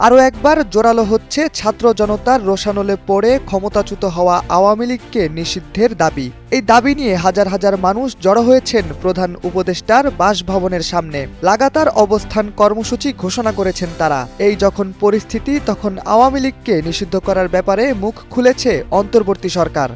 আরও একবার জোরালো হচ্ছে ছাত্র জনতার রোষানলে পড়ে ক্ষমতাচ্যুত হওয়া আওয়ামী লীগকে নিষিদ্ধের দাবি। এই দাবি নিয়ে হাজার হাজার মানুষ জড়ো হয়েছেন প্রধান উপদেষ্টার বাসভবনের সামনে। লাগাতার অবস্থান কর্মসূচি ঘোষণা করেছেন তারা। এই যখন পরিস্থিতি, তখন আওয়ামী লীগকে নিষিদ্ধ করার ব্যাপারে মুখ খুলেছে অন্তর্বর্তী সরকার।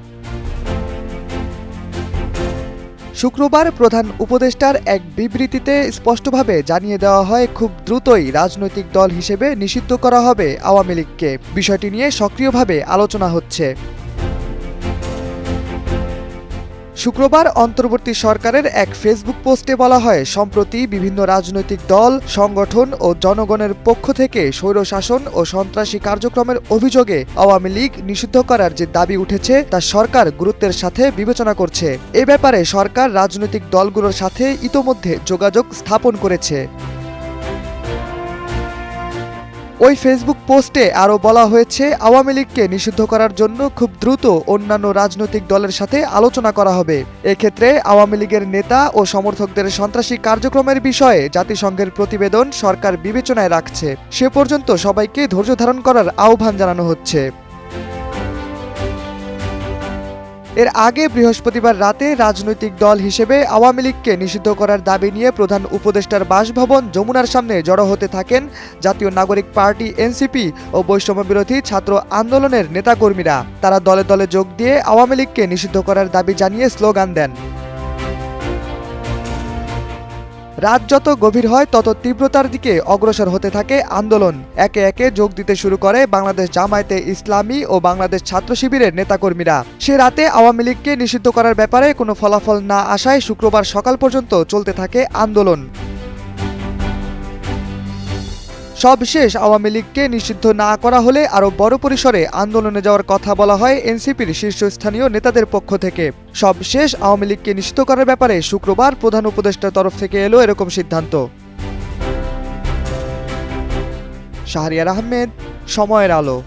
শুক্রবার প্রধান উপদেষ্টার এক বিবৃতিতে স্পষ্টভাবে জানিয়ে দেওয়া হয়, খুব দ্রুতই রাজনৈতিক দল হিসেবে নিষিদ্ধ করা হবে আওয়ামী লীগকে। বিষয়টি নিয়ে সক্রিয়ভাবে আলোচনা হচ্ছে। শুক্রবার অন্তর্বর্তী সরকারের এক ফেসবুক পোস্টে বলা হয়, সম্প্রতি বিভিন্ন রাজনৈতিক দল, সংগঠন ও জনগণের পক্ষ থেকে স্বৈরশাসন ও সন্ত্রাসী কার্যক্রমের অভিযোগে আওয়ামী লীগ নিষিদ্ধ করার যে দাবি উঠেছে তা সরকার গুরুত্বের সাথে বিবেচনা করছে। এ ব্যাপারে সরকার রাজনৈতিক দলগুলোর সাথে ইতোমধ্যে যোগাযোগ স্থাপন করেছে। ওই ফেসবুক পোস্টে আরও বলা হয়েছে, আওয়ামী লীগকে নিষিদ্ধ করার জন্য খুব দ্রুত অন্যান্য রাজনৈতিক দলের সাথে আলোচনা করা হবে। এক্ষেত্রে আওয়ামী লীগের নেতা ও সমর্থকদের সন্ত্রাসী কার্যক্রমের বিষয়ে জাতিসংঘের প্রতিবেদন সরকার বিবেচনায় রাখছে। সে পর্যন্ত সবাইকে ধৈর্য ধারণ করার আহ্বান জানানো হচ্ছে। এর আগে বৃহস্পতিবার রাতে রাজনৈতিক দল হিসেবে আওয়ামী লীগকে নিষিদ্ধ করার দাবি নিয়ে প্রধান উপদেষ্টার বাসভবন যমুনার সামনে জড়ো হতে থাকেন জাতীয় নাগরিক পার্টি এনসিপি ও বৈষম্যবিরোধী ছাত্র আন্দোলনের নেতাকর্মীরা। তারা দলে দলে যোগ দিয়ে আওয়ামী লীগকে নিষিদ্ধ করার দাবি জানিয়ে স্লোগান দেন। রাত যত গভীর হয় তত তীব্রতার দিকে অগ্রসর হতে থাকে আন্দোলন। একে একে যোগ দিতে শুরু করে বাংলাদেশ জামায়াতে ইসলামী ও বাংলাদেশ ছাত্র শিবিরের নেতাকর্মীরা। সে রাতে আওয়ামী লীগকে নিষিদ্ধ করার ব্যাপারে কোনো ফলাফল না আসায় শুক্রবার সকাল পর্যন্ত চলতে থাকে আন্দোলন। সবশেষ আওয়ামী লীগকে নিষিদ্ধ না করা হলে আরও বড় পরিসরে আন্দোলনে যাওয়ার কথা বলা হয় এনসিপির শীর্ষস্থানীয় নেতাদের পক্ষ থেকে। সবশেষ আওয়ামী লীগকে নিষিদ্ধ করার ব্যাপারে শুক্রবার প্রধান উপদেষ্টার তরফ থেকে এলো এরকম সিদ্ধান্ত। শাহরিয়ার আহমেদ, সময়ের আলো।